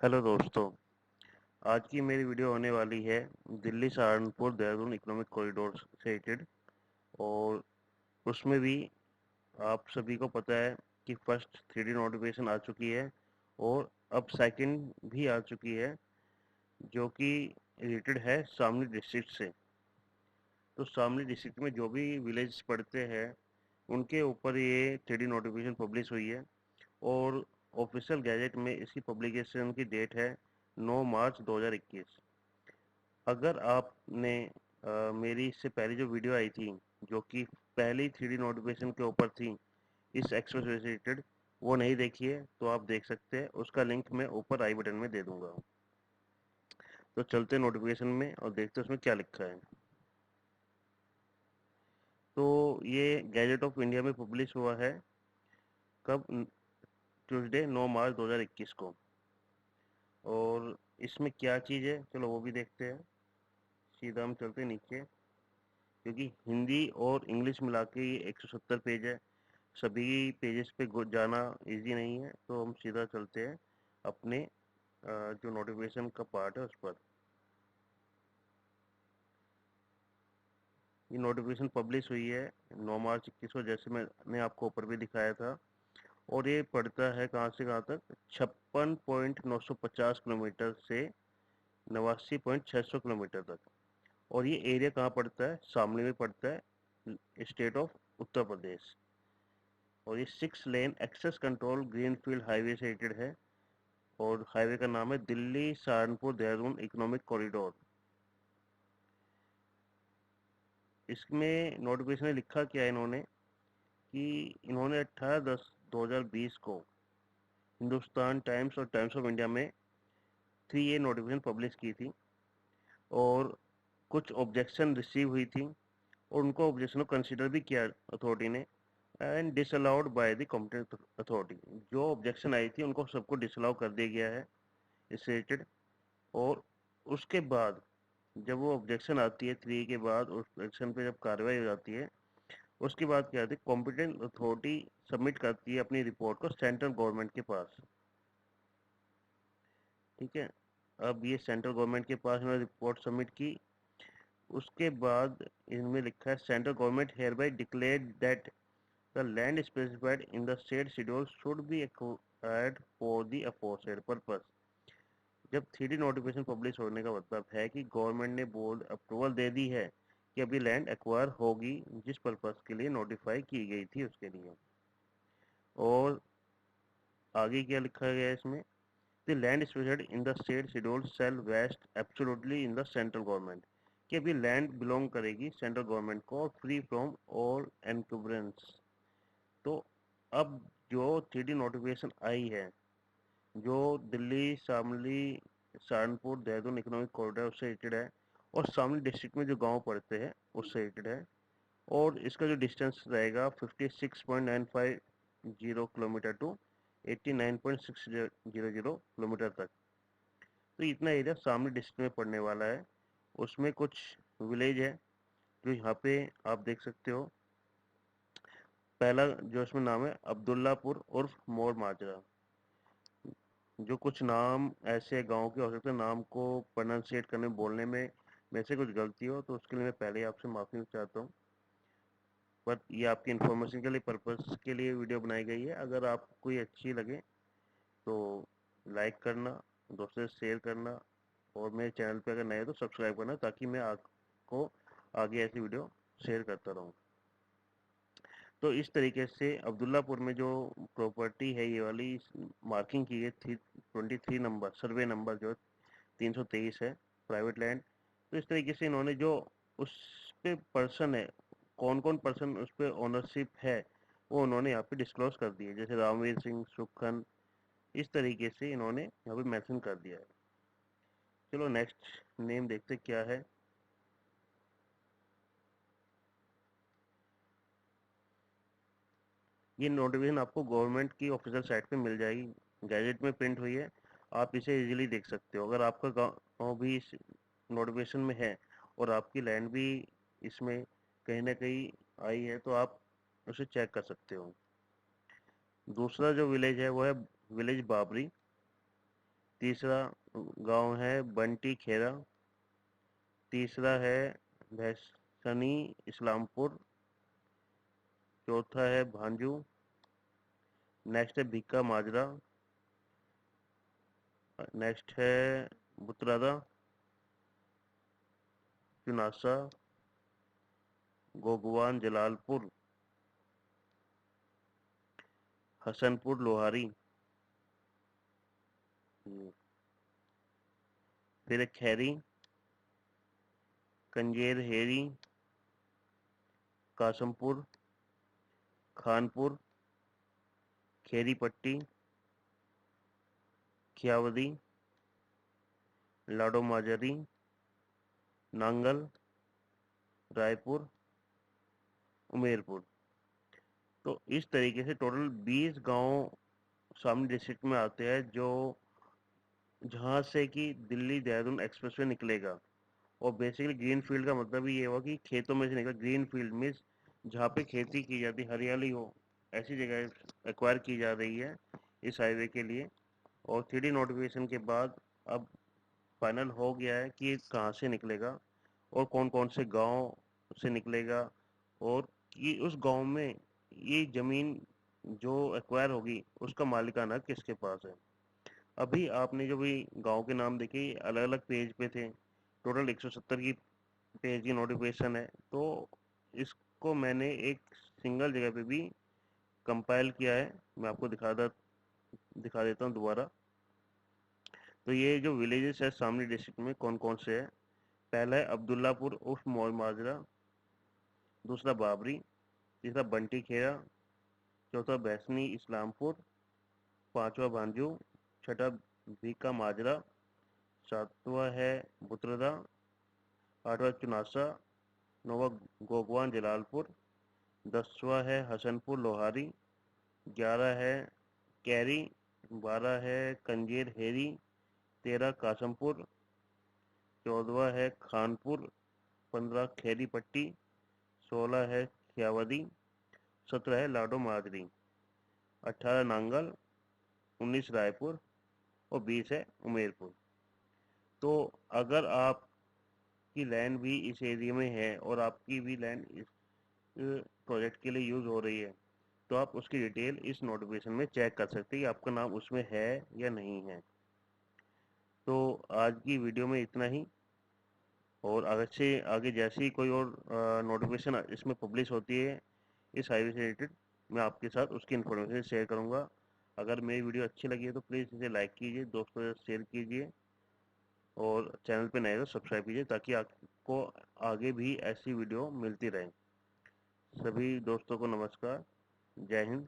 Hello दोस्तों। आज की मेरी वीडियो होने वाली है दिल्ली सहारनपुर देहरादून इकोनॉमिक कॉरिडोर से रिलेटेड। और उसमें भी आप सभी को पता है कि फर्स्ट 3D नोटिफिकेशन आ चुकी है और अब सेकंड भी आ चुकी है, जो कि रिलेटेड है शामली डिस्ट्रिक्ट से। तो शामली डिस्ट्रिक्ट में जो भी विलेज पड़ते हैं उनके ऊपर ये 3D नोटिफिकेशन पब्लिश हुई है। और ऑफिशियल गैजेट में इसकी पब्लिकेशन की डेट है 9 मार्च 2021। अगर आपने मेरी इससे पहले जो वीडियो आई थी, जो कि पहली 3D नोटिफिकेशन के ऊपर थी इस एक्सप्रेस से रिलेटेड, वो नहीं देखी है तो आप देख सकते हैं। उसका लिंक मैं ऊपर आई बटन में दे दूंगा। तो चलते नोटिफिकेशन में और देखते हैं उसमें क्या लिखा है। तो ये गैजेट ऑफ इंडिया में पब्लिश हुआ है कब? ट्यूसडे 9 मार्च 2021 को। और इसमें क्या चीज़ है चलो वो भी देखते हैं। सीधा हम चलते हैं नीचे, क्योंकि हिंदी और इंग्लिश मिला के ये 170 पेज है। सभी पेजेस पे जाना इजी नहीं है, तो हम सीधा चलते हैं अपने जो नोटिफिकेशन का पार्ट है उस पर। ये नोटिफिकेशन पब्लिश हुई है 9 मार्च 21 को, जैसे मैंने आपको ऊपर भी दिखाया था। और ये पड़ता है कहाँ से कहाँ तक? 56.950 किलोमीटर से 89.600 किलोमीटर तक। और ये एरिया कहाँ पड़ता है? शामली में पड़ता है, स्टेट ऑफ उत्तर प्रदेश। और ये 6 lane access control greenfield highway से रिलेटेड है। और हाईवे का नाम है दिल्ली सहारनपुर देहरादून इकोनॉमिक कॉरिडोर। इसमें नोटिफिकेशन में लिखा क्या है इन्होंने, कि इन्होंने 18/10/2020 को हिंदुस्तान टाइम्स और टाइम्स ऑफ इंडिया में 3A नोटिफिकेशन पब्लिश की थी। और कुछ ऑब्जेक्शन रिसीव हुई थी और उनको ऑब्जेक्शन को कंसिडर भी किया अथॉरिटी ने, and disallowed by the competent authority. जो ऑब्जेक्शन आई थी उनको सबको डिसअलाउ कर दिया गया है इससे रिलेटेड। और उसके बाद जब वो ऑब्जेक्शन आती है 3 के बाद, उस ऑब्जेक्शन पे जब कार्रवाई हो जाती है, उसके बाद क्या होती है, कॉम्पिटेंट अथॉरिटी सबमिट करती है अपनी रिपोर्ट को सेंट्रल गवर्नमेंट के पास। ठीक है। अब ये सेंट्रल गवर्नमेंट के पास उन्होंने रिपोर्ट सबमिट की। उसके बाद इनमें लिखा है central government hereby declare that the land specified in the state schedule should be acquired for the aforesaid purpose. जब 3D नोटिफिकेशन पब्लिश होने का मतलब है कि गवर्नमेंट ने बोर्ड अप्रूवल दे दी है कि अभी लैंड एक्वायर होगी, जिस पर्पस के लिए नोटिफाई की गई थी उसके लिए। और आगे क्या लिखा गया है इसमें? The land specified in the state schedule shall vest absolutely in the central government. कि अभी लैंड बिलोंग करेगी सेंट्रल गवर्नमेंट को, फ्री फ्रॉम ऑल एनक्यूबरेंस। तो अब जो 3D नोटिफिकेशन आई है, जो दिल्ली शामली सहारनपुर देहरादून इकोनॉमिक कॉरिडोर उससे रिलेटेड है, और शामली डिस्ट्रिक्ट में जो गांव पड़ते हैं उससे रिलेटेड है। और इसका जो डिस्टेंस रहेगा 56.950 टू 89.600 किलोमीटर तक। तो इतना एरिया शामली डिस्ट्रिक्ट में पड़ने वाला है। उसमें कुछ विलेज है जो यहाँ पे आप देख सकते हो। पहला जो इसमें नाम है अब्दुल्लापुर उर्फ मोर माजरा। जो कुछ नाम ऐसे गांव के हो सकते हैं, नाम को प्रोनाउंसिएट करने बोलने में मेरे से कुछ गलती हो तो उसके लिए मैं पहले ही आपसे माफ़ी चाहता हूँ। बट ये आपकी इन्फॉर्मेशन के लिए, पर्पस के लिए वीडियो बनाई गई है। अगर आपको कोई अच्छी लगे तो लाइक करना, दोस्तों से शेयर करना, और मेरे चैनल पे अगर नए हो तो सब्सक्राइब करना, ताकि मैं आपको आगे ऐसी वीडियो शेयर करता रहूँ। तो इस तरीके से अब्दुल्लापुर में जो प्रॉपर्टी है ये वाली, मार्किंग की है थी 23 नंबर, सर्वे नंबर जो 323 है, प्राइवेट लैंड। तो इस तरीके से इन्होंने जो उस पे पर्सन है, कौन कौन पर्सन उस पे ओनरशिप है, वो उन्होंने यहाँ पे डिस्क्लोज कर दिए। जैसे रामवीर सिंह सुखन, इस तरीके से इन्होंने यहाँ पे मेंशन कर दिया है। चलो नेक्स्ट नेम देखते क्या है। ये नोटिफिकेशन आपको गवर्नमेंट की ऑफिशियल साइट पे मिल जाएगी, गैजेट में प्रिंट हुई है। आप इसे इजीली देख सकते हो। अगर आपका गाँव भी इस नोटिफिकेशन में है और आपकी लैंड भी इसमें कहीं ना कहीं आई है, तो आप उसे चेक कर सकते हो। दूसरा जो विलेज है वो है विलेज बाबरी। तीसरा गांव है बंटी खेरा, तीसरा है भैसनी इस्लामपुर, चौथा है भांजू, नेक्स्ट है भीका माजरा, नेक्स्ट है बुतरादा, चुनासा, गोगवान जलालपुर, हसनपुर लोहारी, फिर है खैरी, कंजेर हेरी, कासमपुर, खानपुर, खेरी पट्टी, खियावदी, लाडो माजरी, नांगल, रायपुर, उमेरपुर। तो इस तरीके से टोटल 20 गांव शामली डिस्ट्रिक्ट में आते हैं, जो जहां से कि दिल्ली देहरादून एक्सप्रेसवे निकलेगा। और बेसिकली ग्रीन फील्ड का मतलब ही ये हुआ कि खेतों में से निकला। ग्रीन फील्ड मीन्स जहाँ पे खेती की जाती, हरियाली हो, ऐसी जगह एक्वायर की जा रही है इस हाईवे के लिए। और 3D नोटिफिकेशन के बाद अब फाइनल हो गया है कि ये कहाँ से निकलेगा और कौन कौन से गांव से निकलेगा, और कि उस गांव में ये ज़मीन जो एक्वायर होगी उसका मालिकाना किसके पास है। अभी आपने जो भी गांव के नाम देखे अलग अलग पेज पे थे, टोटल 170 की पेज की नोटिफिकेशन है। तो इसको मैंने एक सिंगल जगह पे भी कंपाइल किया है, मैं आपको दिखा देता हूँ दोबारा। तो ये जो विलेजेस है शामली डिस्ट्रिक्ट में कौन कौन से है। पहला है अब्दुल्लापुर उर्फ मौज माजरा, दूसरा बाबरी, तीसरा बंटी खेरा, चौथा भैसनी इस्लामपुर, पांचवा भांजू, छठा भीका माजरा, सातवां है बुतरदा, आठवां चुनासा, नौवां गोगवान जलालपुर, 10वां है हसनपुर लोहारी, 11 है कैरी, 12 है कंजेर हेरी, 13 कासमपुर, 14वां है खानपुर, 15 खेरी पट्टी, 16 है खियावदी, 17 है लाडो माजरी, 18 नांगल, 19 रायपुर और 20 है उमेरपुर। तो अगर आपकी लैंड भी इस एरिया में है और आपकी भी लैंड इस प्रोजेक्ट के लिए यूज़ हो रही है, तो आप उसकी डिटेल इस नोटिफिकेशन में चेक कर सकते हैं कि आपका नाम उसमें है या नहीं है। तो आज की वीडियो में इतना ही, और आगे से आगे जैसे ही कोई और नोटिफिकेशन इसमें पब्लिश होती है इस हाईवे से रिलेटेड, मैं आपके साथ उसकी इन्फॉर्मेशन शेयर करूँगा। अगर मेरी वीडियो अच्छी लगी है तो प्लीज़ इसे लाइक कीजिए, दोस्तों के साथ शेयर कीजिए, और चैनल पे नए तो सब्सक्राइब कीजिए ताकि आपको आगे भी ऐसी वीडियो मिलती रहे। सभी दोस्तों को नमस्कार, जय हिंद।